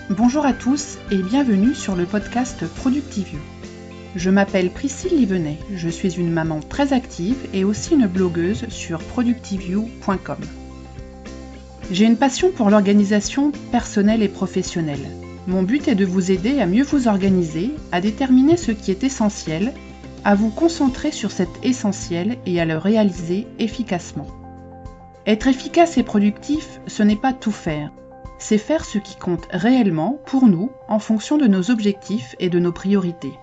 Bonjour à tous et bienvenue sur le podcast Productivio. Je m'appelle Priscille Livenet, je suis une maman très active et aussi une blogueuse sur productivio.com. J'ai une passion pour l'organisation personnelle et professionnelle. Mon but est de vous aider à mieux vous organiser, à déterminer ce qui est essentiel, à vous concentrer sur cet essentiel et à le réaliser efficacement. Être efficace et productif, ce n'est pas tout faire. C'est faire ce qui compte réellement pour nous en fonction de nos objectifs et de nos priorités.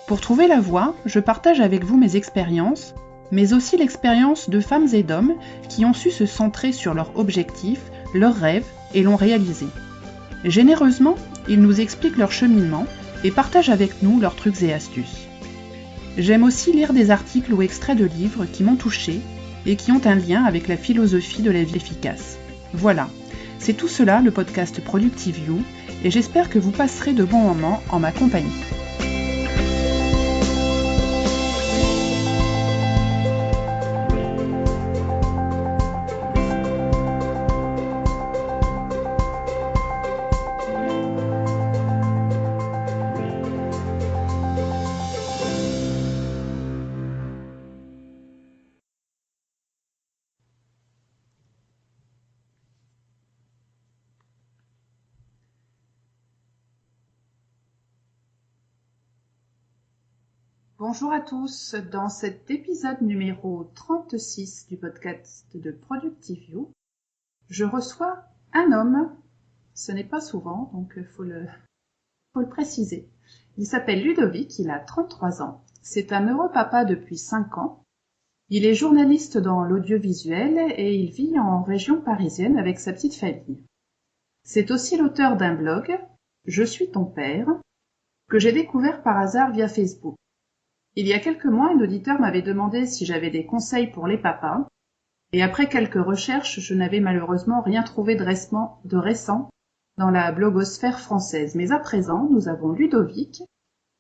Pour trouver la voie, je partage avec vous mes expériences, mais aussi l'expérience de femmes et d'hommes qui ont su se centrer sur leurs objectifs, leurs rêves et l'ont réalisé. Généreusement, ils nous expliquent leur cheminement et partagent avec nous leurs trucs et astuces. J'aime aussi lire des articles ou extraits de livres qui m'ont touchée et qui ont un lien avec la philosophie de la vie efficace. Voilà, c'est tout cela le podcast Productivio et j'espère que vous passerez de bons moments en ma compagnie. Bonjour à tous, dans cet épisode numéro 36 du podcast de Productivio, je reçois un homme, ce n'est pas souvent, donc faut le préciser. Il s'appelle Ludovic, il a 33 ans, c'est un heureux papa depuis 5 ans, il est journaliste dans l'audiovisuel et il vit en région parisienne avec sa petite famille. C'est aussi l'auteur d'un blog, Je suis ton père, que j'ai découvert par hasard via Facebook. Il y a quelques mois, un auditeur m'avait demandé si j'avais des conseils pour les papas, et après quelques recherches, je n'avais malheureusement rien trouvé de récent dans la blogosphère française. Mais à présent, nous avons Ludovic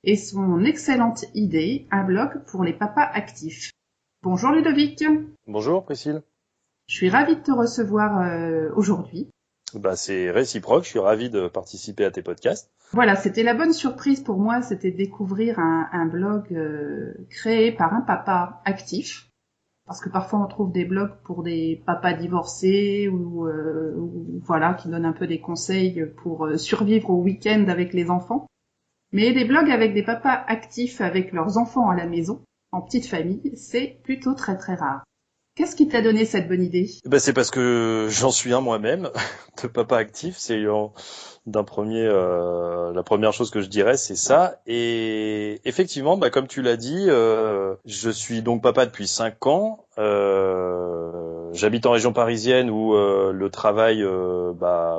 et son excellente idée, un blog pour les papas actifs. Bonjour Ludovic. Bonjour Priscille. Je suis ravie de te recevoir aujourd'hui. C'est réciproque, je suis ravi de participer à tes podcasts. Voilà, c'était la bonne surprise pour moi, c'était de découvrir un blog créé par un papa actif. Parce que parfois on trouve des blogs pour des papas divorcés ou voilà, qui donnent un peu des conseils pour survivre au week-end avec les enfants. Mais des blogs avec des papas actifs avec leurs enfants à la maison, en petite famille, c'est plutôt très très rare. Qu'est-ce qui t'a donné cette bonne idée ? C'est parce que j'en suis un moi-même, de papa actif. La première chose que je dirais, c'est ça. Et effectivement, comme tu l'as dit, je suis donc papa depuis 5 ans. J'habite en région parisienne où le travail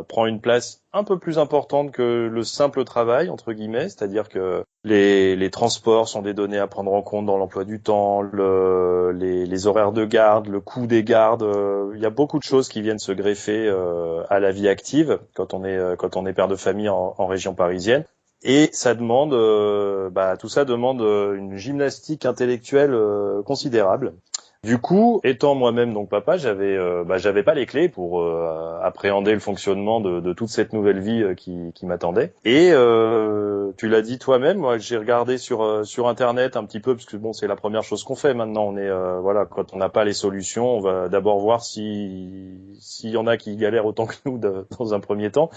prend une place un peu plus importante que le simple travail, entre guillemets, c'est-à-dire que les transports sont des données à prendre en compte dans l'emploi du temps, les horaires de garde, le coût des gardes. Il y a beaucoup de choses qui viennent se greffer à la vie active quand on est père de famille en région parisienne. Et ça demande, tout ça demande une gymnastique intellectuelle considérable. Du coup, étant moi-même donc papa, j'avais pas les clés pour appréhender le fonctionnement de toute cette nouvelle vie qui m'attendait. Et tu l'as dit toi-même, moi j'ai regardé sur internet un petit peu parce que c'est la première chose qu'on fait maintenant. On est quand on n'a pas les solutions, on va d'abord voir s'il y en a qui galèrent autant que nous dans un premier temps.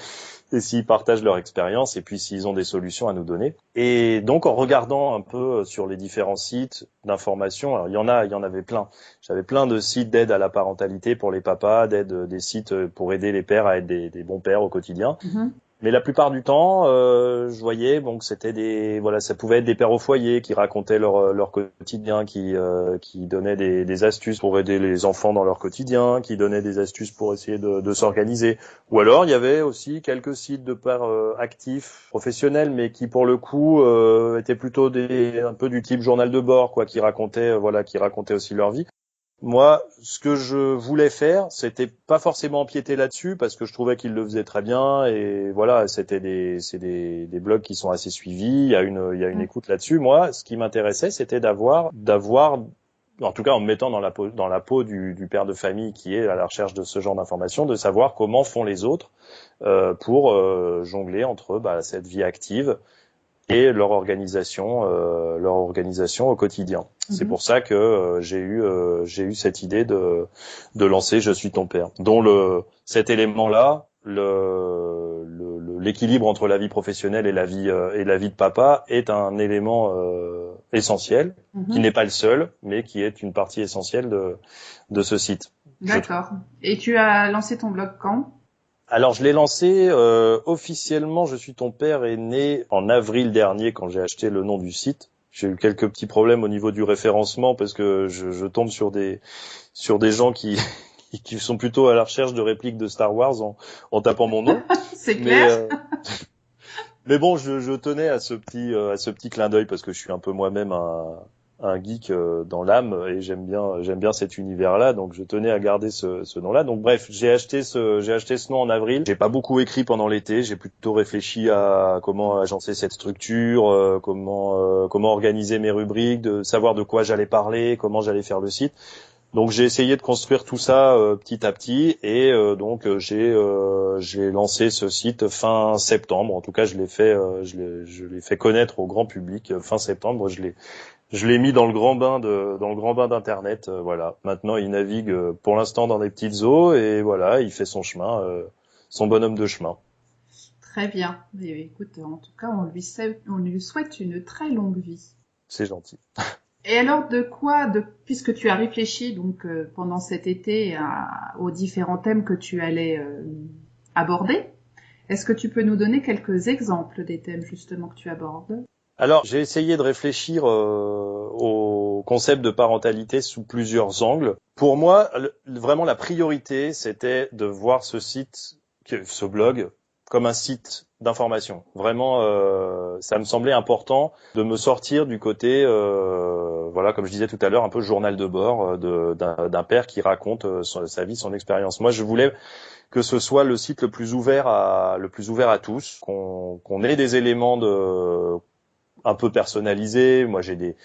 Et s'ils partagent leur expérience et puis s'ils ont des solutions à nous donner. Et donc en regardant un peu sur les différents sites d'information, alors il y en avait plein. J'avais plein de sites d'aide à la parentalité pour les papas, des sites pour aider les pères à être des bons pères au quotidien. Mm-hmm. Mais la plupart du temps, je voyais que c'était ça pouvait être des pères au foyer qui racontaient leur quotidien, qui donnaient des astuces pour aider les enfants dans leur quotidien, qui donnaient des astuces pour essayer de s'organiser. Ou alors il y avait aussi quelques sites de pères actifs, professionnels, mais qui pour le coup étaient plutôt un peu du type journal de bord, qui racontaient aussi leur vie. Moi, ce que je voulais faire, c'était pas forcément empiéter là-dessus parce que je trouvais qu'ils le faisaient très bien et voilà, c'est des blogs qui sont assez suivis, il y a une écoute là-dessus. Moi, ce qui m'intéressait, c'était d'avoir en tout cas en me mettant dans la peau du père de famille qui est à la recherche de ce genre d'informations, de savoir comment font les autres pour jongler entre cette vie active et leur organisation au quotidien. C'est pour ça que j'ai eu cette idée de lancer Je suis ton père, dont cet élément-là, l'équilibre entre la vie professionnelle et la vie de papa est un élément essentiel, qui n'est pas le seul, mais qui est une partie essentielle de ce site. D'accord. Et tu as lancé ton blog quand ? Alors je l'ai lancé officiellement. Je suis ton père est né en avril dernier quand j'ai acheté le nom du site. J'ai eu quelques petits problèmes au niveau du référencement parce que je tombe sur des gens qui sont plutôt à la recherche de répliques de Star Wars en tapant mon nom. C'est clair. Mais bon, je tenais à ce petit clin d'œil parce que je suis un peu moi-même un geek dans l'âme et j'aime bien cet univers-là, donc je tenais à garder ce nom-là. Donc bref, j'ai acheté ce nom en avril. J'ai pas beaucoup écrit pendant l'été, j'ai plutôt réfléchi à comment agencer cette structure, comment organiser mes rubriques, de savoir de quoi j'allais parler, comment j'allais faire le site. Donc j'ai essayé de construire tout ça petit à petit et donc j'ai lancé ce site fin septembre. En tout cas, je l'ai fait connaître au grand public fin septembre. Je l'ai mis dans le grand bain d'internet. Voilà. Maintenant, il navigue pour l'instant dans des petites eaux et voilà, il fait son chemin, son bonhomme de chemin. Très bien. Et écoute, en tout cas, on lui souhaite une très longue vie. C'est gentil. Et alors, puisque tu as réfléchi donc pendant cet été aux différents thèmes que tu allais aborder, est-ce que tu peux nous donner quelques exemples des thèmes justement que tu abordes ? Alors, j'ai essayé de réfléchir au concept de parentalité sous plusieurs angles. Pour moi, vraiment la priorité, c'était de voir ce blog, comme un site d'information. Vraiment, ça me semblait important de me sortir du côté, comme je disais tout à l'heure, un peu journal de bord d'un père qui raconte sa vie, son expérience. Moi, je voulais que ce soit le site le plus ouvert à tous, qu'on ait des éléments un peu personnalisé. Moi, j'ai des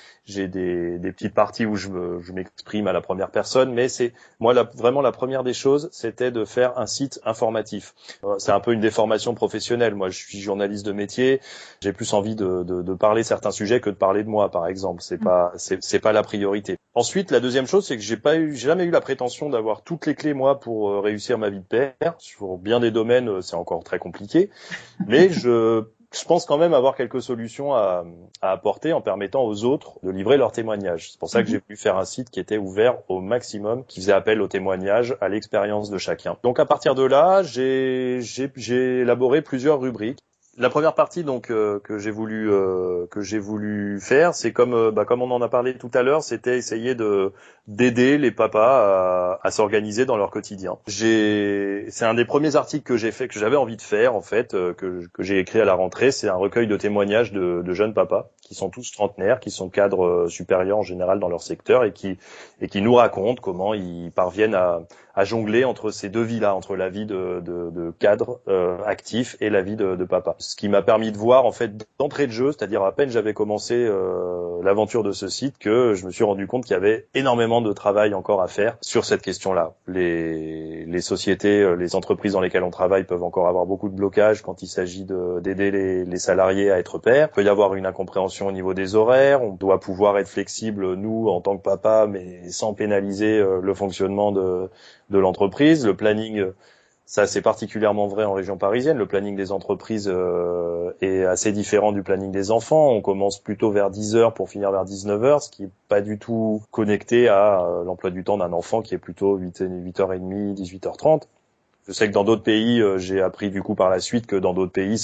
petites parties où je m'exprime à la première personne, mais c'est moi vraiment la première des choses, c'était de faire un site informatif. C'est un peu une déformation professionnelle. Moi, je suis journaliste de métier. J'ai plus envie de parler certains sujets que de parler de moi, par exemple. C'est pas la priorité. Ensuite, la deuxième chose, c'est que j'ai jamais eu la prétention d'avoir toutes les clés moi pour réussir ma vie de père. Sur bien des domaines, c'est encore très compliqué, mais je pense quand même avoir quelques solutions à apporter en permettant aux autres de livrer leurs témoignages. C'est pour ça que j'ai pu faire un site qui était ouvert au maximum, qui faisait appel aux témoignages, à l'expérience de chacun. Donc à partir de là, j'ai élaboré plusieurs rubriques. La première partie donc que j'ai voulu faire, c'est comme on en a parlé tout à l'heure, c'était essayer d'aider les papas à s'organiser dans leur quotidien. C'est un des premiers articles que j'ai fait, que j'avais envie de faire en fait, que j'ai écrit à la rentrée. C'est un recueil de témoignages de jeunes papas qui sont tous trentenaires, qui sont cadres supérieurs en général dans leur secteur et qui nous racontent comment ils parviennent à jongler entre ces deux vies-là, entre la vie de cadre actif et la vie de papa. Ce qui m'a permis de voir en fait d'entrée de jeu, c'est-à-dire à peine j'avais commencé l'aventure de ce site, que je me suis rendu compte qu'il y avait énormément de travail encore à faire sur cette question-là. Les sociétés, les entreprises dans lesquelles on travaille peuvent encore avoir beaucoup de blocages quand il s'agit d'aider les salariés à être pères. Il peut y avoir une incompréhension au niveau des horaires. On doit pouvoir être flexible, nous, en tant que papa, mais sans pénaliser le fonctionnement de l'entreprise. Le planning, ça c'est particulièrement vrai en région parisienne, le planning des entreprises est assez différent du planning des enfants. On commence plutôt vers 10h pour finir vers 19h, ce qui est pas du tout connecté à l'emploi du temps d'un enfant qui est plutôt 8h30, 18h30. Je sais que dans d'autres pays, j'ai appris du coup par la suite que dans d'autres pays,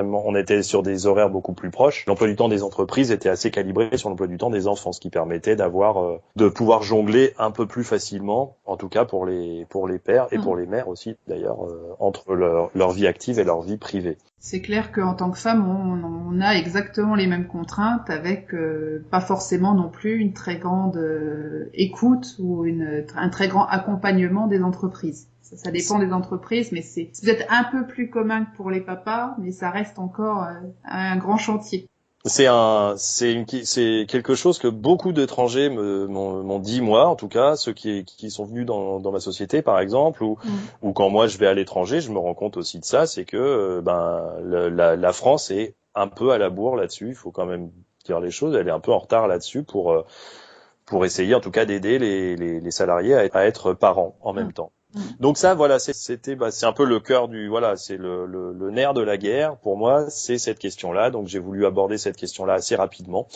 on était sur des horaires beaucoup plus proches. L'emploi du temps des entreprises était assez calibré sur l'emploi du temps des enfants, ce qui permettait de pouvoir jongler un peu plus facilement, en tout cas pour les pères et pour les mères aussi d'ailleurs, entre leur vie active et leur vie privée. C'est clair qu'en tant que femme, on a exactement les mêmes contraintes avec pas forcément non plus une très grande écoute ou un très grand accompagnement des entreprises. Ça dépend des entreprises, mais c'est peut-être un peu plus commun que pour les papas, mais ça reste encore un grand chantier. C'est quelque chose que beaucoup d'étrangers m'ont dit, moi, en tout cas, ceux qui sont venus dans ma société, par exemple, ou quand moi je vais à l'étranger, je me rends compte aussi de ça, c'est que, la France est un peu à la bourre là-dessus. Il faut quand même dire les choses. Elle est un peu en retard là-dessus pour essayer, en tout cas, d'aider les salariés à être parents en même temps. Donc ça, voilà, c'est un peu le cœur c'est le nerf de la guerre. Pour moi, c'est cette question-là. Donc j'ai voulu aborder cette question-là assez rapidement.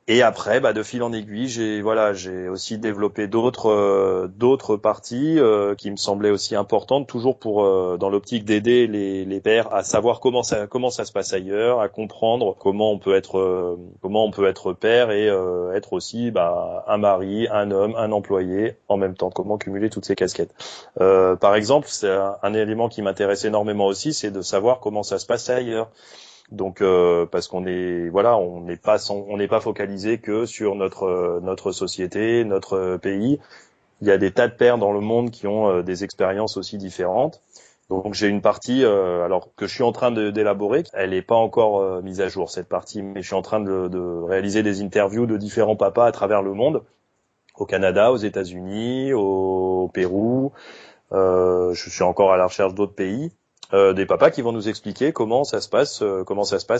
Et après, de fil en aiguille, j'ai aussi développé d'autres parties qui me semblaient aussi importantes, toujours pour dans l'optique d'aider les pères à savoir comment ça se passe ailleurs, à comprendre comment on peut être père et être aussi un mari, un homme, un employé en même temps. Comment cumuler toutes ces casquettes. Par exemple, c'est un élément qui m'intéresse énormément aussi, c'est de savoir comment ça se passe ailleurs. Donc parce qu'on n'est pas focalisé que sur notre société, notre pays. Il y a des tas de pères dans le monde qui ont des expériences aussi différentes. Donc j'ai une partie alors que je suis en train d'élaborer, elle n'est pas encore mise à jour cette partie, mais je suis en train de réaliser des interviews de différents papas à travers le monde, au Canada, aux États-Unis, au Pérou. Je suis encore à la recherche d'autres pays. Des papas qui vont nous expliquer comment ça se passe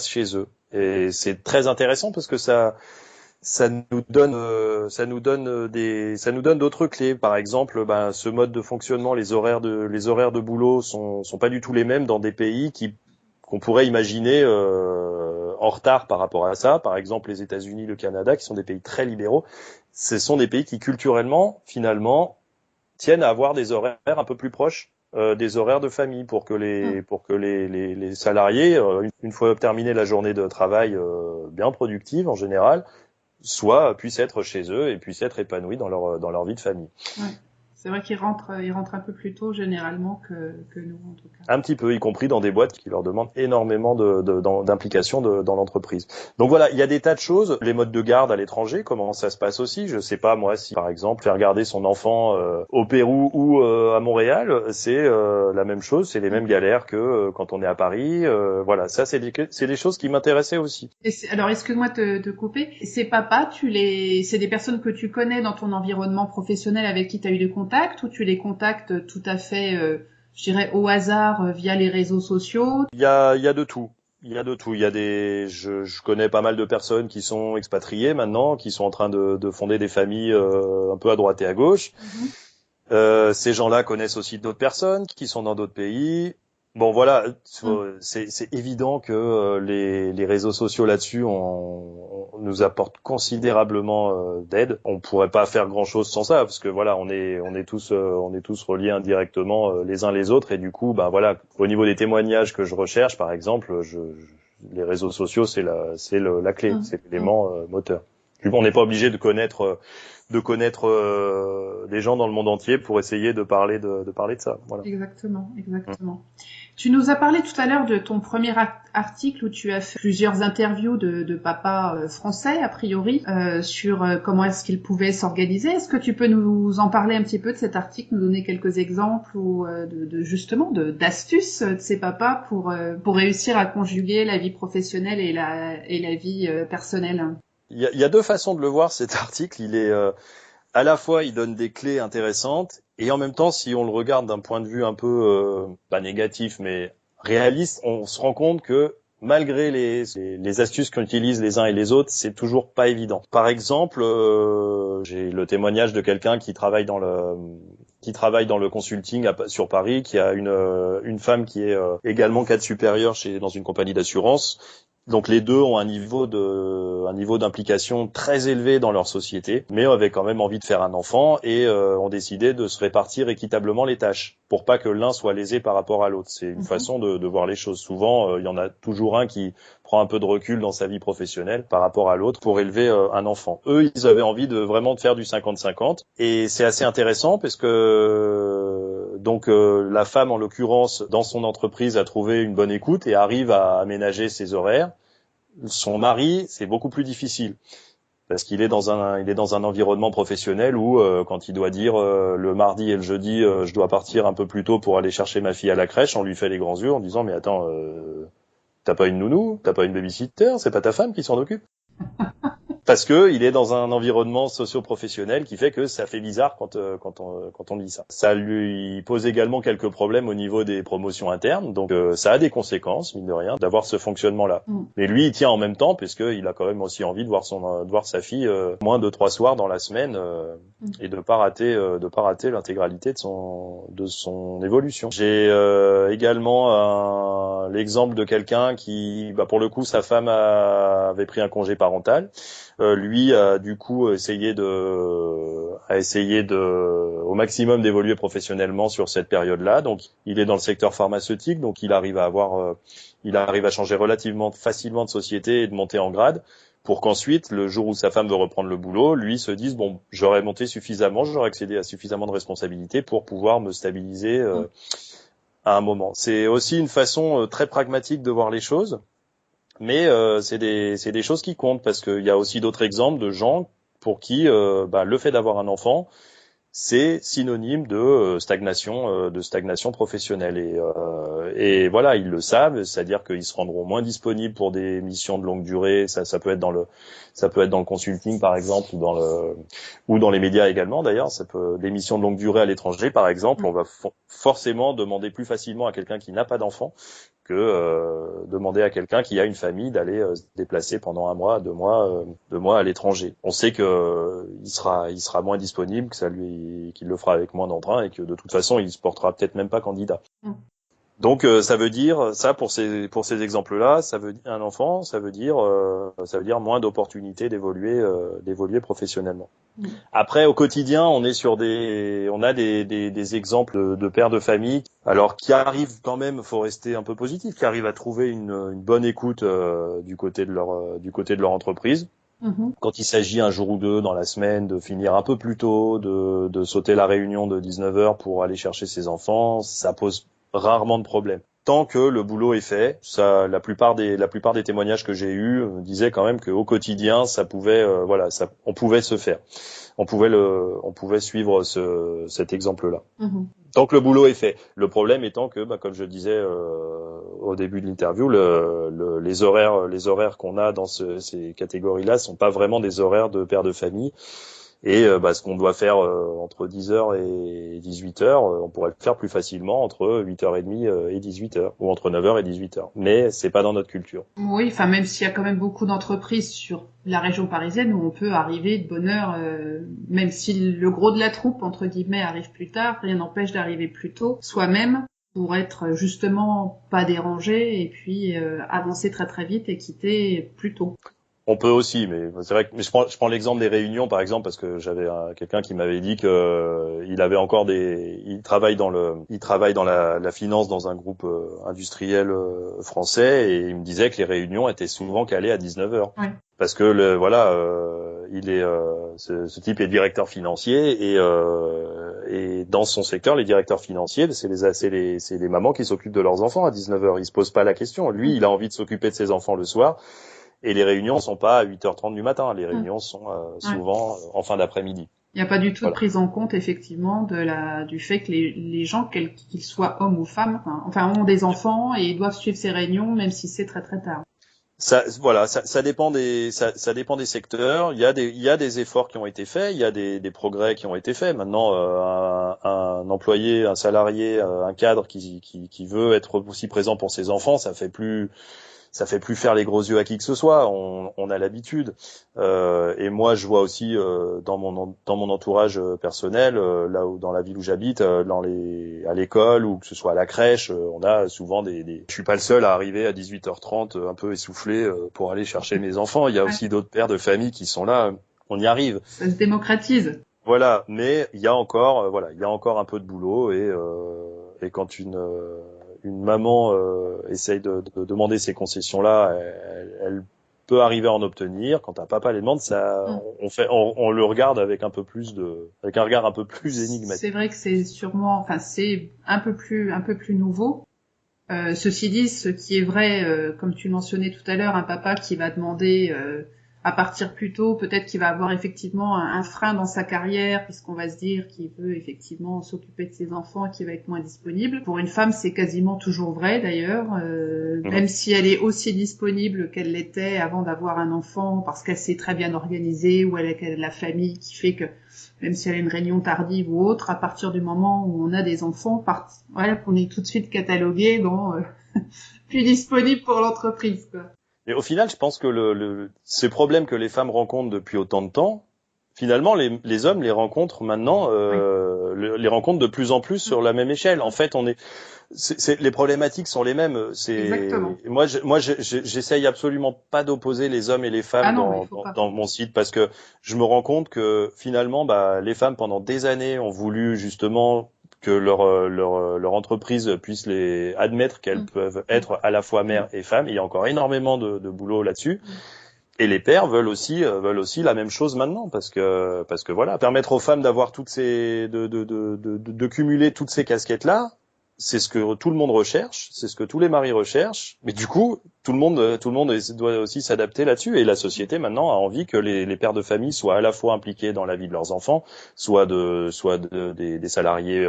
chez eux. Et c'est très intéressant parce que ça nous donne d'autres clés. Par exemple, ce mode de fonctionnement, les horaires de boulot sont pas du tout les mêmes dans des pays qu'on pourrait imaginer en retard par rapport à ça. Par exemple, les États-Unis, le Canada, qui sont des pays très libéraux, ce sont des pays qui culturellement, finalement, tiennent à avoir des horaires un peu plus proches des horaires de famille pour que les salariés, une fois terminée la journée de travail bien productive en général, puissent être chez eux et puissent être épanouis dans leur vie de famille. Ouais. C'est vrai qu'ils rentrent un peu plus tôt généralement que nous en tout cas. Un petit peu, y compris dans des boîtes qui leur demandent énormément d'implication dans l'entreprise. Donc voilà, il y a des tas de choses. Les modes de garde à l'étranger, comment ça se passe aussi. Je sais pas moi si par exemple faire garder son enfant au Pérou ou à Montréal, c'est la même chose, c'est les mêmes galères que quand on est à Paris. Voilà, ça c'est des choses qui m'intéressaient aussi. Alors excuse-moi de couper. Ces papas, c'est des personnes que tu connais dans ton environnement professionnel avec qui tu as eu des contacts, ou tu les contactes tout à fait, je dirais au hasard via les réseaux sociaux? Il y a de tout. Il y a de tout. Je connais pas mal de personnes qui sont expatriées maintenant, qui sont en train de fonder des familles un peu à droite et à gauche. Ces gens-là connaissent aussi d'autres personnes qui sont dans d'autres pays. Bon voilà, c'est évident que les réseaux sociaux là-dessus nous apportent considérablement d'aide. On pourrait pas faire grand-chose sans ça parce que voilà, on est tous reliés indirectement les uns les autres et du coup voilà, au niveau des témoignages que je recherche par exemple, les réseaux sociaux c'est la clé, c'est l'élément moteur. On n'est pas obligé de connaître des gens dans le monde entier pour essayer de parler de ça. Voilà. Exactement. Tu nous as parlé tout à l'heure de ton premier article où tu as fait plusieurs interviews de papas français, a priori, sur comment est-ce qu'ils pouvaient s'organiser. Est-ce que tu peux nous en parler un petit peu de cet article, nous donner quelques exemples ou d'astuces de ces papas pour réussir à conjuguer la vie professionnelle et la vie personnelle? Il y a deux façons de le voir, cet article. Il est à la fois, il donne des clés intéressantes et en même temps, si on le regarde d'un point de vue un peu pas négatif mais réaliste, on se rend compte que malgré les astuces qu'on utilise les uns et les autres, c'est toujours pas évident. Par exemple, j'ai le témoignage de quelqu'un qui travaille dans le consulting sur Paris, qui a une femme qui est également cadre supérieur dans une compagnie d'assurance. Donc les deux ont un niveau d'implication très élevé dans leur société, mais avaient quand même envie de faire un enfant et ont décidé de se répartir équitablement les tâches pour pas que l'un soit lésé par rapport à l'autre. C'est une façon de voir les choses. Souvent, il y en a toujours un qui prend un peu de recul dans sa vie professionnelle par rapport à l'autre pour élever un enfant. Eux, ils avaient envie de vraiment faire du 50-50 et c'est assez intéressant parce que la femme, en l'occurrence, dans son entreprise, a trouvé une bonne écoute et arrive à aménager ses horaires. Son mari, c'est beaucoup plus difficile parce qu'il est dans un environnement professionnel où quand il doit dire le mardi et le jeudi, je dois partir un peu plus tôt pour aller chercher ma fille à la crèche, on lui fait les grands yeux en disant mais attends, T'as pas une nounou, t'as pas une babysitter, c'est pas ta femme qui s'en occupe. Parce que il est dans un environnement socio-professionnel qui fait que ça fait bizarre quand on dit ça. Ça lui pose également quelques problèmes au niveau des promotions internes, donc ça a des conséquences, mine de rien, d'avoir ce fonctionnement-là. Mais lui, il tient en même temps, puisqu'il a quand même aussi envie de voir sa fille moins de 3 soirs dans la semaine et de pas rater l'intégralité de son évolution. J'ai également l'exemple de quelqu'un qui, pour le coup, sa femme avait pris un congé parental. Lui a du coup essayé au maximum d'évoluer professionnellement sur cette période-là. Donc il est dans le secteur pharmaceutique, donc il arrive à changer relativement facilement de société et de monter en grade, pour qu'ensuite, le jour où sa femme veut reprendre le boulot, lui se dise bon, j'aurais monté suffisamment, j'aurais accédé à suffisamment de responsabilités pour pouvoir me stabiliser à un moment. C'est aussi une façon très pragmatique de voir les choses. Mais c'est des choses qui comptent, parce qu'il y a aussi d'autres exemples de gens pour qui le fait d'avoir un enfant, c'est synonyme de stagnation professionnelle, et voilà, ils le savent, c'est-à-dire qu'ils se rendront moins disponibles pour des missions de longue durée. Ça peut être dans le consulting par exemple, ou dans les médias également d'ailleurs. Des missions de longue durée à l'étranger par exemple, on va forcément demander plus facilement à quelqu'un qui n'a pas d'enfant que demander à quelqu'un qui a une famille d'aller se déplacer pendant 1 mois, 2 mois à l'étranger. On sait que il sera moins disponible, qu'il le fera avec moins d'entrain, et que de toute façon il se portera peut-être même pas candidat. Donc ça veut dire ça, pour ces exemples-là, ça veut dire un enfant, ça veut dire moins d'opportunités d'évoluer professionnellement. Après, au quotidien, on a des exemples de pères de famille, alors qui arrivent quand même, faut rester un peu positif, qui arrivent à trouver une bonne écoute du côté de leur entreprise. Quand il s'agit un jour ou deux dans la semaine de finir un peu plus tôt, de sauter la réunion de 19h pour aller chercher ses enfants, ça pose rarement de problème. Tant que le boulot est fait, la plupart des témoignages que j'ai eus disaient quand même qu'au quotidien, ça pouvait, on pouvait se faire. On pouvait suivre cet exemple-là. Tant que le boulot est fait. Le problème étant que, comme je disais au début de l'interview, les horaires qu'on a dans ces catégories-là sont pas vraiment des horaires de père de famille. Et ce qu'on doit faire entre 10h et 18h, on pourrait le faire plus facilement entre 8h30 et 18h, ou entre 9h et 18h. Mais c'est pas dans notre culture. Oui, enfin même s'il y a quand même beaucoup d'entreprises sur la région parisienne où on peut arriver de bonne heure, même si le gros de la troupe, entre guillemets, arrive plus tard, rien n'empêche d'arriver plus tôt, soi-même, pour être justement pas dérangé et puis avancer très très vite et quitter plus tôt. On peut aussi, mais c'est vrai que je prends l'exemple des réunions par exemple, parce que j'avais quelqu'un qui m'avait dit que il travaille dans la finance dans un groupe industriel français, et il me disait que les réunions étaient souvent calées à 19h. Oui. Parce que ce type est directeur financier, et dans son secteur, les directeurs financiers, c'est les mamans qui s'occupent de leurs enfants à 19h. Ils se posent pas la question. Lui, il a envie de s'occuper de ses enfants le soir. Et les réunions sont pas à 8h30 du matin. Les réunions sont souvent en fin d'après-midi. Il n'y a pas du tout de prise en compte, effectivement, du fait que les gens, quels qu'ils soient hommes ou femmes, ont des enfants et doivent suivre ces réunions, même si c'est très très tard. Ça dépend des secteurs. Il y a des efforts qui ont été faits, il y a des progrès qui ont été faits. Maintenant, un employé, un salarié, un cadre qui veut être aussi présent pour ses enfants, ça fait plus faire les gros yeux à qui que ce soit. On a l'habitude. Et moi, je vois aussi dans mon entourage personnel, là où dans la ville où j'habite, à l'école, ou que ce soit à la crèche, on a souvent je suis pas le seul à arriver à 18h30 un peu essoufflé pour aller chercher mes enfants. Il y a aussi d'autres pères de famille qui sont là. On y arrive. Ça se démocratise. Voilà, mais il y a encore un peu de boulot, et quand une maman essaye de demander ces concessions-là, elle peut arriver à en obtenir. Quand un papa les demande, on le regarde avec un regard un peu plus énigmatique. C'est vrai que c'est un peu plus nouveau. Ceci dit, ce qui est vrai, comme tu le mentionnais tout à l'heure, un papa qui va demander à partir plus tôt, peut-être qu'il va avoir effectivement un frein dans sa carrière, puisqu'on va se dire qu'il veut effectivement s'occuper de ses enfants et qu'il va être moins disponible. Pour une femme, c'est quasiment toujours vrai d'ailleurs, même si elle est aussi disponible qu'elle l'était avant d'avoir un enfant, parce qu'elle s'est très bien organisée, ou elle a la famille qui fait que même si elle a une réunion tardive ou autre, à partir du moment où on a des enfants, voilà, qu'on est tout de suite catalogué dans plus disponible pour l'entreprise, quoi. Et au final, je pense que ces problèmes que les femmes rencontrent depuis autant de temps, finalement, les hommes les rencontrent maintenant, les rencontrent de plus en plus sur la même échelle. En fait, les problématiques sont les mêmes. Exactement. Moi, j'essaye absolument pas d'opposer les hommes et les femmes dans mon site, parce que je me rends compte que finalement, les femmes pendant des années ont voulu justement que leur entreprise puisse les admettre qu'elles peuvent être à la fois mères et femmes. Il y a encore énormément de boulot là-dessus. Et les pères veulent aussi la même chose maintenant, parce que voilà, permettre aux femmes d'avoir de cumuler toutes ces casquettes-là, c'est ce que tout le monde recherche, c'est ce que tous les maris recherchent. Mais du coup, tout le monde doit aussi s'adapter là-dessus. Et la société maintenant a envie que les pères de famille soient à la fois impliqués dans la vie de leurs enfants, soit des salariés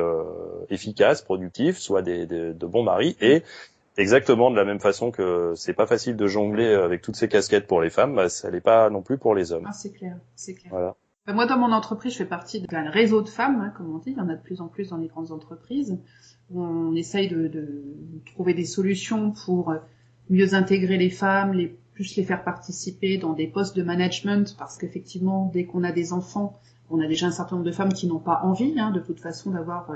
efficaces, productifs, soit de bons maris. Et exactement de la même façon que c'est pas facile de jongler avec toutes ces casquettes pour les femmes, ça l'est pas non plus pour les hommes. Ah, c'est clair. Voilà. Moi, dans mon entreprise, je fais partie d'un réseau de femmes, comme on dit. Il y en a de plus en plus dans les grandes entreprises. On essaye de trouver des solutions pour mieux intégrer les femmes, plus les faire participer dans des postes de management, parce qu'effectivement, dès qu'on a des enfants, on a déjà un certain nombre de femmes qui n'ont pas envie, de toute façon, d'avoir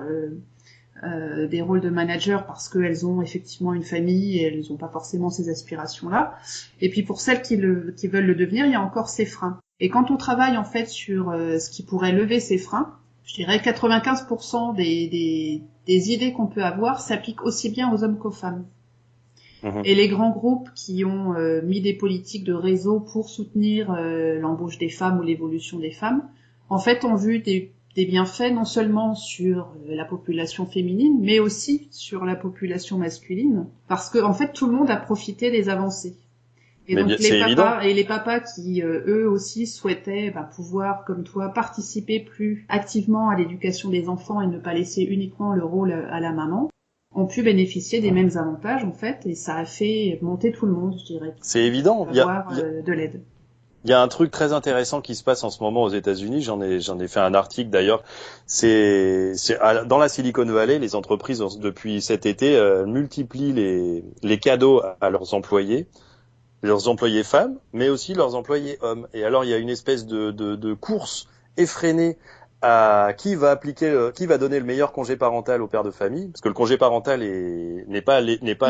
des rôles de manager, parce qu'elles ont effectivement une famille et elles n'ont pas forcément ces aspirations-là. Et puis pour celles qui veulent le devenir, il y a encore ces freins. Et quand on travaille en fait sur ce qui pourrait lever ces freins, je dirais 95% des idées qu'on peut avoir s'appliquent aussi bien aux hommes qu'aux femmes. Et les grands groupes qui ont mis des politiques de réseau pour soutenir l'embauche des femmes ou l'évolution des femmes, en fait, ont vu des bienfaits non seulement sur la population féminine, mais aussi sur la population masculine, parce que en fait, tout le monde a profité des avancées. Et donc les papas qui eux aussi souhaitaient pouvoir, comme toi, participer plus activement à l'éducation des enfants et ne pas laisser uniquement le rôle à la maman, ont pu bénéficier des mêmes avantages en fait, et ça a fait monter tout le monde, je dirais. C'est évident. Avoir de l'aide. Il y a un truc très intéressant qui se passe en ce moment aux États-Unis. J'en ai fait un article d'ailleurs. C'est dans la Silicon Valley, les entreprises depuis cet été multiplient les cadeaux à leurs employés femmes, mais aussi leurs employés hommes. Et alors il y a une espèce de course effrénée à qui va donner le meilleur congé parental au père de famille, parce que le congé parental n'est pas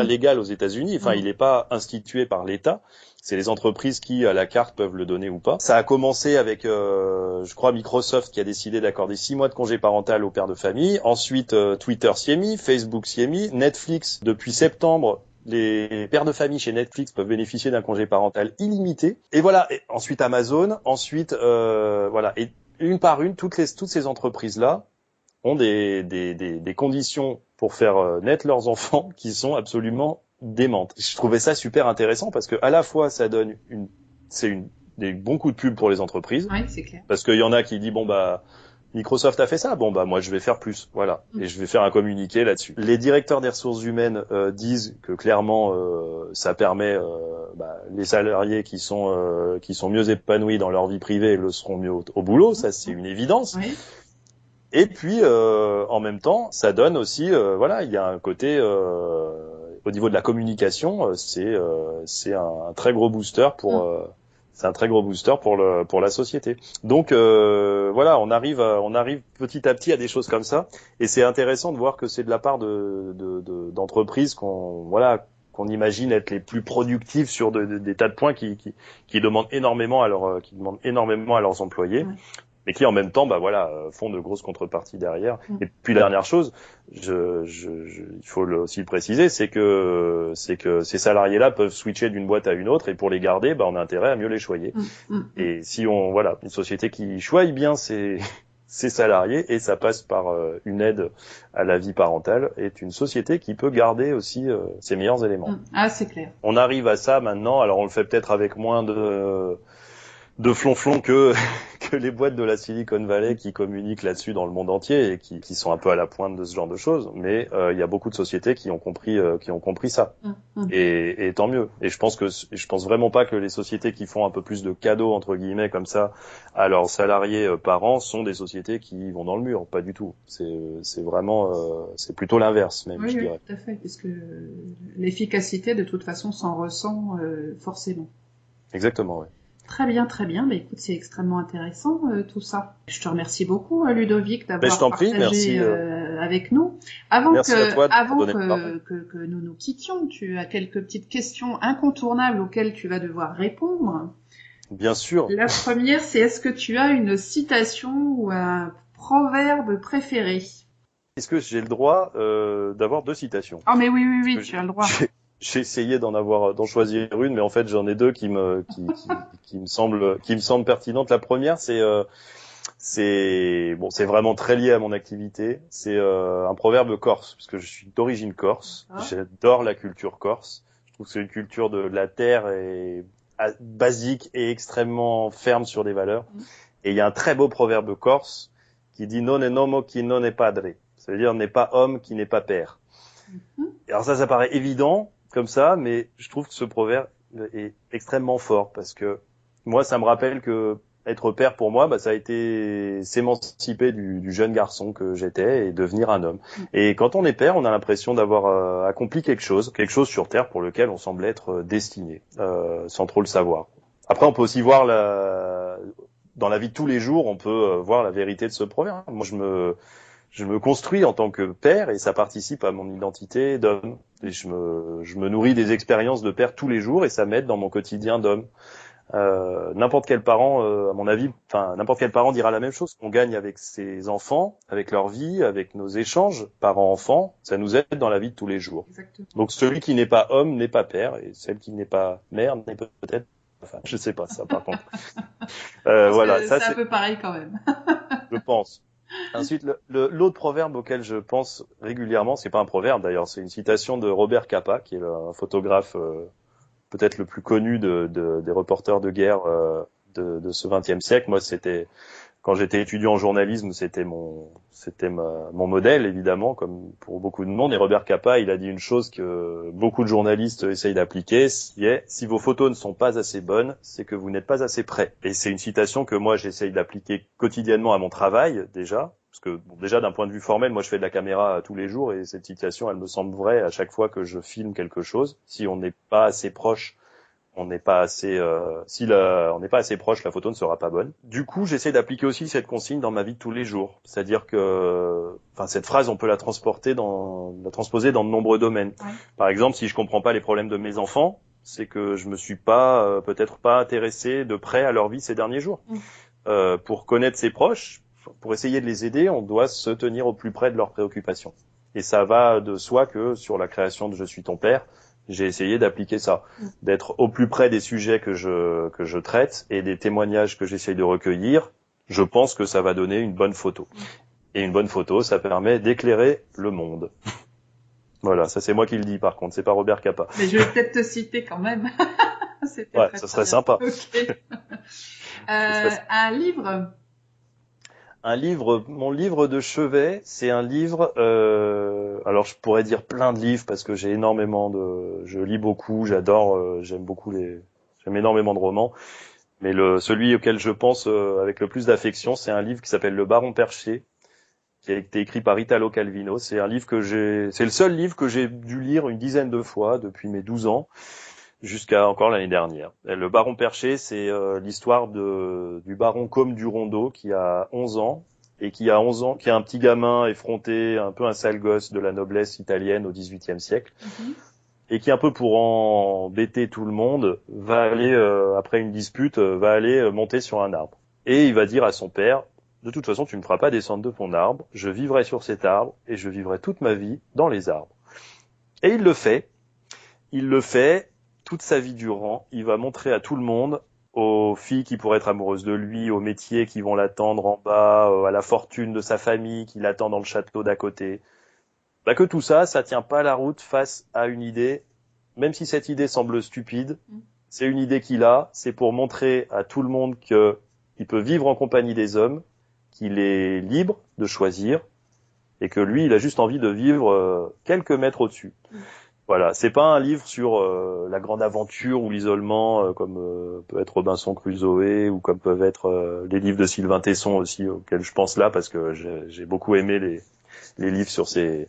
légal aux États-Unis. Enfin, il n'est pas institué par l'État. C'est les entreprises qui, à la carte, peuvent le donner ou pas. Ça a commencé avec, je crois, Microsoft qui a décidé d'accorder 6 mois de congé parental aux pères de famille. Ensuite, Twitter s'y est mis, Facebook s'y est mis, Netflix, depuis septembre, les pères de famille chez Netflix peuvent bénéficier d'un congé parental illimité. Et voilà. Et ensuite Amazon. Ensuite, voilà. Et une par une, toutes ces entreprises-là ont des conditions pour faire naître leurs enfants qui sont absolument démentes. Je trouvais ça super intéressant parce que à la fois ça donne des bons coups de pub pour les entreprises. Oui, c'est clair. Parce qu'il y en a qui disent Microsoft a fait ça, moi je vais faire plus, voilà, et je vais faire un communiqué là-dessus. Les directeurs des ressources humaines disent que clairement ça permet les salariés qui sont mieux épanouis dans leur vie privée le seront mieux au boulot, ça c'est une évidence. Oui. Et puis en même temps, ça donne aussi il y a un côté au niveau de la communication, c'est un très gros booster pour c'est un très gros booster pour la société. Donc on arrive petit à petit à des choses comme ça, et c'est intéressant de voir que c'est de la part d'entreprises qu'on imagine être les plus productives sur des tas de points qui demandent énormément à leurs employés. Ouais. Mais qui en même temps, font de grosses contreparties derrière. Et puis la dernière chose, il faut aussi le préciser, c'est que ces salariés-là peuvent switcher d'une boîte à une autre, et pour les garder, on a intérêt à mieux les choyer. Et si une société qui choisit bien ses salariés, et ça passe par une aide à la vie parentale, est une société qui peut garder aussi ses meilleurs éléments. Ah, c'est clair. On arrive à ça maintenant. Alors on le fait peut-être avec moins de flonflon que que les boîtes de la Silicon Valley qui communiquent là-dessus dans le monde entier et qui sont un peu à la pointe de ce genre de choses. Mais il y a beaucoup de sociétés qui ont compris ça. Et tant mieux. Et je pense vraiment pas que les sociétés qui font un peu plus de cadeaux entre guillemets comme ça à leurs salariés par an sont des sociétés qui vont dans le mur. Pas du tout. C'est vraiment c'est plutôt l'inverse même, oui, je oui, dirais. tout à fait, parce que l'efficacité de toute façon s'en ressent forcément. Exactement, oui. Très bien, très bien. Bah, écoute, c'est extrêmement intéressant tout ça. Je te remercie beaucoup, Ludovic, d'avoir je t'en prie, partagé merci. avec nous. Avant Merci à toi de avant donner la parole. que nous nous quittions, tu as quelques petites questions incontournables auxquelles tu vas devoir répondre. Bien sûr. La première, c'est est-ce que tu as une citation ou un proverbe préféré? Est-ce que j'ai le droit d'avoir 2 citations? Ah mais oui, tu as le droit. J'ai essayé d'en choisir une, mais en fait j'en ai 2 qui me semblent pertinentes. La première, c'est vraiment très lié à mon activité. C'est un proverbe corse, parce que je suis d'origine corse. Ah. J'adore la culture corse. Je trouve que c'est une culture de la terre et basique et extrêmement ferme sur des valeurs. Et il y a un très beau proverbe corse qui dit non è homo qui non è padre. Ça veut dire n'est pas homme qui n'est pas père. Alors ça paraît évident comme ça, mais je trouve que ce proverbe est extrêmement fort parce que moi, ça me rappelle que être père pour moi, ça a été s'émanciper du jeune garçon que j'étais et devenir un homme. Et quand on est père, on a l'impression d'avoir accompli quelque chose sur terre pour lequel on semble être destiné, sans trop le savoir. Après, on peut aussi voir dans la vie de tous les jours, on peut voir la vérité de ce proverbe. Moi, je me construis en tant que père et ça participe à mon identité d'homme. Et je me nourris des expériences de père tous les jours et ça m'aide dans mon quotidien d'homme. N'importe quel parent, à mon avis, n'importe quel parent dira la même chose. On gagne avec ses enfants, avec leur vie, avec nos échanges parents-enfants. Ça nous aide dans la vie de tous les jours. Exactement. Donc celui qui n'est pas homme n'est pas père et celle qui n'est pas mère n'est peut-être. Enfin, je sais pas ça par contre. Voilà, ça c'est un peu pareil quand même. Je pense. Ensuite, l'autre proverbe auquel je pense régulièrement, c'est pas un proverbe d'ailleurs, c'est une citation de Robert Capa, qui est un photographe peut-être le plus connu des reporters de guerre de ce XXe siècle. Moi, quand j'étais étudiant en journalisme, c'était mon modèle évidemment, comme pour beaucoup de monde. Et Robert Capa, il a dit une chose que beaucoup de journalistes essayent d'appliquer, qui est si vos photos ne sont pas assez bonnes, c'est que vous n'êtes pas assez prêt. Et c'est une citation que moi j'essaye d'appliquer quotidiennement à mon travail déjà. Parce que déjà d'un point de vue formel, moi je fais de la caméra tous les jours et cette citation, elle me semble vraie à chaque fois que je filme quelque chose. Si on n'est pas assez proche, on n'est pas assez proche, la photo ne sera pas bonne. Du coup, j'essaie d'appliquer aussi cette consigne dans ma vie de tous les jours. C'est-à-dire que, cette phrase, on peut la transposer dans de nombreux domaines. Ouais. Par exemple, si je comprends pas les problèmes de mes enfants, c'est que je me suis peut-être pas intéressé de près à leur vie ces derniers jours. Pour connaître ses proches, pour essayer de les aider, on doit se tenir au plus près de leurs préoccupations. Et ça va de soi que sur la création de Je suis ton père, j'ai essayé d'appliquer ça, d'être au plus près des sujets que je traite et des témoignages que j'essaye de recueillir. Je pense que ça va donner une bonne photo. Et une bonne photo, ça permet d'éclairer le monde. Voilà, ça c'est moi qui le dis par contre, c'est pas Robert Capa. Mais je vais peut-être te citer quand même. Ouais, ça serait sympa. Okay. Un livre. Mon livre de chevet, c'est un livre, alors je pourrais dire plein de livres parce que je lis beaucoup, j'aime énormément de romans, mais celui auquel je pense avec le plus d'affection, c'est un livre qui s'appelle Le Baron Perché, qui a été écrit par Italo Calvino. C'est c'est le seul livre que j'ai dû lire une dizaine de fois depuis mes 12 ans. Jusqu'à encore l'année dernière. Le Baron Perché, c'est l'histoire du baron Côme du Rondeau qui a 11 ans et qui a un petit gamin effronté, un peu un sale gosse de la noblesse italienne au XVIIIe siècle, et qui un peu pour embêter tout le monde va aller après une dispute monter sur un arbre. Et il va dire à son père: de toute façon, tu ne me feras pas descendre de ton arbre, je vivrai sur cet arbre et je vivrai toute ma vie dans les arbres. Et il le fait. Toute sa vie durant, il va montrer à tout le monde, aux filles qui pourraient être amoureuses de lui, aux métiers qui vont l'attendre en bas, à la fortune de sa famille qui l'attend dans le château d'à côté, que tout ça tient pas la route face à une idée, même si cette idée semble stupide, C'est une idée qu'il a, c'est pour montrer à tout le monde qu'il peut vivre en compagnie des hommes, qu'il est libre de choisir, et que lui, il a juste envie de vivre quelques mètres au-dessus. Voilà, c'est pas un livre sur la grande aventure ou l'isolement, comme peut être Robinson Crusoe, ou comme peuvent être les livres de Sylvain Tesson aussi, auxquels je pense là, parce que j'ai beaucoup aimé les livres sur ses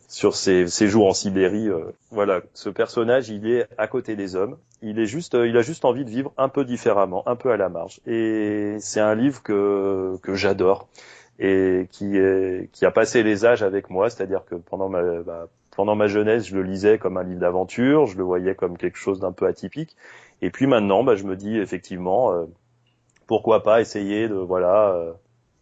séjours en Sibérie. Voilà, ce personnage, il est à côté des hommes. Il a juste envie de vivre un peu différemment, un peu à la marge. Et c'est un livre que j'adore et qui a passé les âges avec moi. C'est-à-dire que pendant ma jeunesse, je le lisais comme un livre d'aventure, je le voyais comme quelque chose d'un peu atypique. Et puis maintenant, je me dis effectivement, pourquoi pas essayer de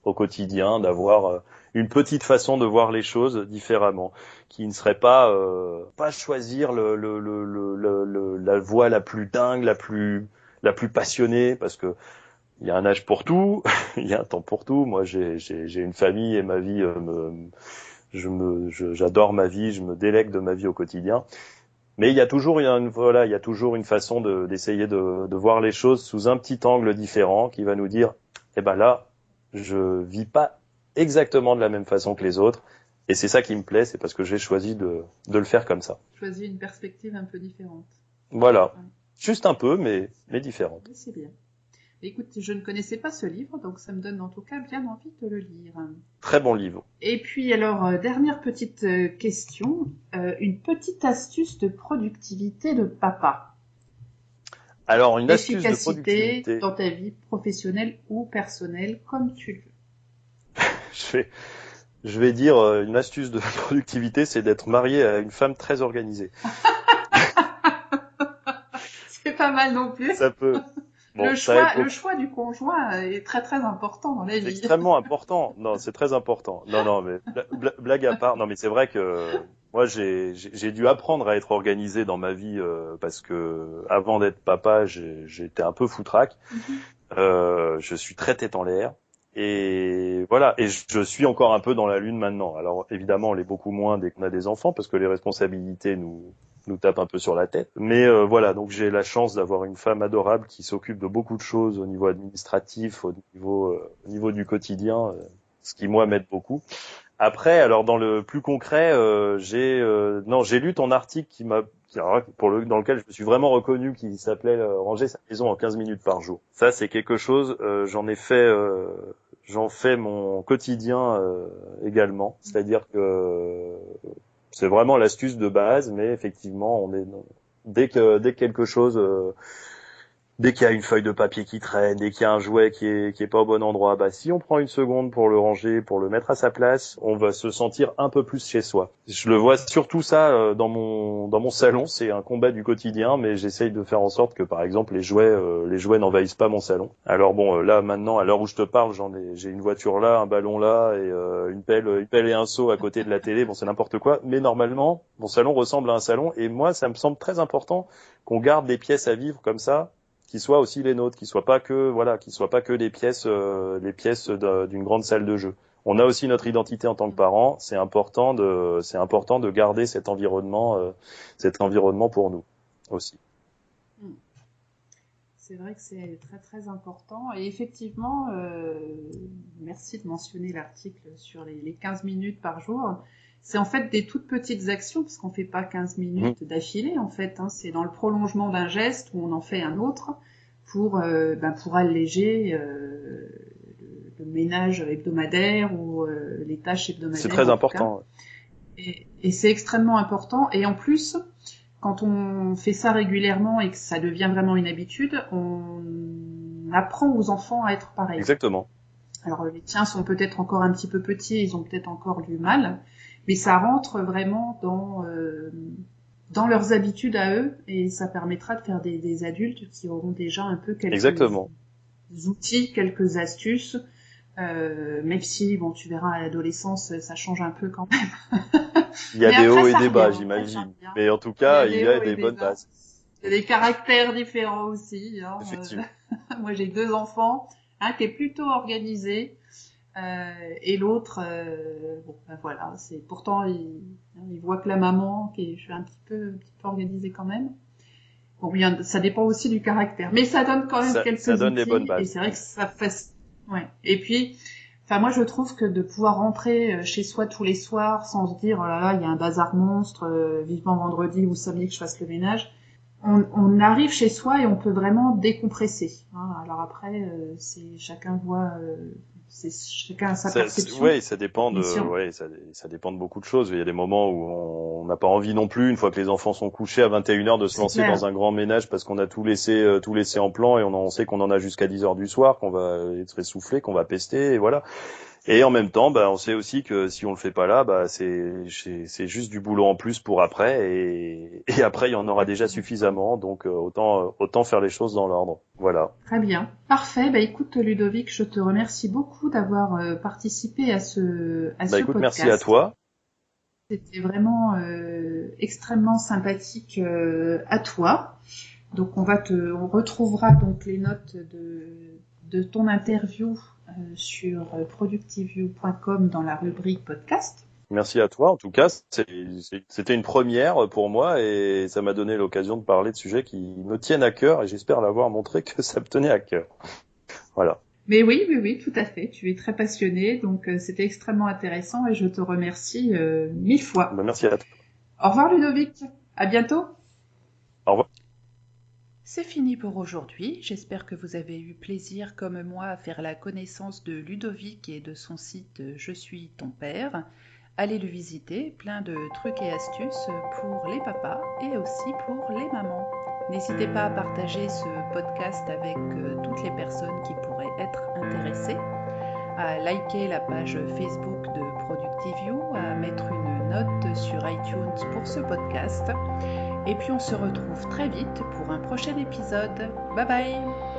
au quotidien d'avoir une petite façon de voir les choses différemment, qui ne serait pas choisir la voie la plus dingue, la plus passionnée, parce que il y a un âge pour tout, il y a un temps pour tout. Moi, j'ai une famille et ma vie j'adore ma vie, je me délègue de ma vie au quotidien. Mais il y a toujours une façon d'essayer de voir les choses sous un petit angle différent qui va nous dire, eh ben là, je vis pas exactement de la même façon que les autres. Et c'est ça qui me plaît, c'est parce que j'ai choisi de le faire comme ça. Choisis une perspective un peu différente. Voilà. Juste un peu, mais différente. Oui, c'est bien. Écoute, je ne connaissais pas ce livre, donc ça me donne en tout cas bien envie de le lire. Très bon livre. Et puis alors, dernière petite question, une petite astuce de productivité de papa. Alors, une astuce de productivité dans ta vie professionnelle ou personnelle, comme tu le veux. Je vais dire une astuce de productivité, c'est d'être marié à une femme très organisée. C'est pas mal non plus. Ça peut. Bon, le choix du conjoint est très très important dans la vie. C'est extrêmement important. Non, c'est très important. Non, mais blague à part. Non, mais c'est vrai que moi j'ai dû apprendre à être organisé dans ma vie parce que avant d'être papa, j'étais un peu foutraque. Je suis très tête en l'air. Et voilà, et je suis encore un peu dans la lune maintenant. Alors évidemment, on l'est beaucoup moins dès qu'on a des enfants parce que les responsabilités nous tapent un peu sur la tête. Mais voilà, donc j'ai la chance d'avoir une femme adorable qui s'occupe de beaucoup de choses au niveau administratif, au niveau du quotidien, ce qui moi m'aide beaucoup. Après, alors dans le plus concret, j'ai lu ton article dans lequel je me suis vraiment reconnu, qui s'appelait Ranger sa maison en 15 minutes par jour. Ça, c'est quelque chose, j'en fais mon quotidien également. C'est-à-dire que c'est vraiment l'astuce de base, mais effectivement, dès que quelque chose dès qu'il y a une feuille de papier qui traîne, dès qu'il y a un jouet qui est pas au bon endroit, si on prend une seconde pour le ranger, pour le mettre à sa place, on va se sentir un peu plus chez soi. Je le vois surtout ça dans mon salon, c'est un combat du quotidien, mais j'essaye de faire en sorte que par exemple les jouets n'envahissent pas mon salon. Alors bon, là maintenant, à l'heure où je te parle, j'ai une voiture là, un ballon là et une pelle et un seau à côté de la télé. Bon, c'est n'importe quoi, mais normalement, mon salon ressemble à un salon et moi, ça me semble très important qu'on garde des pièces à vivre comme ça, qui soient aussi les nôtres, qui soient pas que les pièces d'une grande salle de jeu. On a aussi notre identité en tant que parents. C'est important de garder cet environnement pour nous aussi. C'est vrai que c'est très très important. Et effectivement, merci de mentionner l'article sur les 15 minutes par jour. C'est en fait des toutes petites actions, parce qu'on fait pas 15 minutes d'affilée, en fait. C'est dans le prolongement d'un geste où on en fait un autre pour alléger le ménage hebdomadaire ou les tâches hebdomadaires. C'est très important. Et c'est extrêmement important. Et en plus, quand on fait ça régulièrement et que ça devient vraiment une habitude, on apprend aux enfants à être pareils. Exactement. Alors les tiens sont peut-être encore un petit peu petits, ils ont peut-être encore du mal, mais ça rentre vraiment dans leurs habitudes à eux, et ça permettra de faire des adultes qui auront déjà un peu quelques outils, quelques astuces, même si, bon, tu verras, à l'adolescence, ça change un peu quand même. Il y a des hauts et des bas, j'imagine. Mais en tout cas, il y a des bonnes bases. Il y a des caractères différents aussi. Effectivement. Moi, j'ai 2 enfants, un qui est plutôt organisé, et l'autre, voilà, c'est pourtant il voit que la maman, je suis un petit peu organisée quand même. Bon, ça dépend aussi du caractère, mais ça donne quand même quelques ça donne les outils, bonnes bases. et c'est vrai que ça fait... Ouais. Et puis, enfin, moi, je trouve que de pouvoir rentrer chez soi tous les soirs sans se dire, oh là là, il y a un bazar monstre, vivement vendredi ou samedi que je fasse le ménage, on arrive chez soi et on peut vraiment décompresser. Hein. Alors après, c'est chacun voit, c'est chacun a sa perception. Ouais, ça dépend ça dépend de beaucoup de choses. Il y a des moments où on n'a pas envie non plus, une fois que les enfants sont couchés à 21h, de se lancer dans un grand ménage parce qu'on a tout laissé en plan et on sait qu'on en a jusqu'à 10h du soir, qu'on va être essoufflé, qu'on va pester, et voilà. Et en même temps, on sait aussi que si on le fait pas là, c'est juste du boulot en plus pour après, et après il y en aura déjà suffisamment, donc autant faire les choses dans l'ordre. Voilà. Très bien, parfait. Écoute Ludovic, je te remercie beaucoup d'avoir participé à ce Écoute, podcast. merci à toi. C'était vraiment extrêmement sympathique à toi. Donc on retrouvera donc les notes de ton interview sur productiveview.com dans la rubrique podcast. Merci à toi. En tout cas, c'était une première pour moi et ça m'a donné l'occasion de parler de sujets qui me tiennent à cœur et j'espère l'avoir montré que ça me tenait à cœur. Voilà. Mais oui, tout à fait. Tu es très passionné, donc c'était extrêmement intéressant et je te remercie 1000 fois. Merci à toi. Au revoir Ludovic. À bientôt. Au revoir. C'est fini pour aujourd'hui. J'espère que vous avez eu plaisir comme moi à faire la connaissance de Ludovic et de son site Je suis ton père. Allez le visiter, plein de trucs et astuces pour les papas et aussi pour les mamans. N'hésitez pas à partager ce podcast avec toutes les personnes qui pourraient être intéressées, à liker la page Facebook de Productiveview, à mettre une note sur iTunes pour ce podcast. Et puis on se retrouve très vite pour un prochain épisode. Bye bye!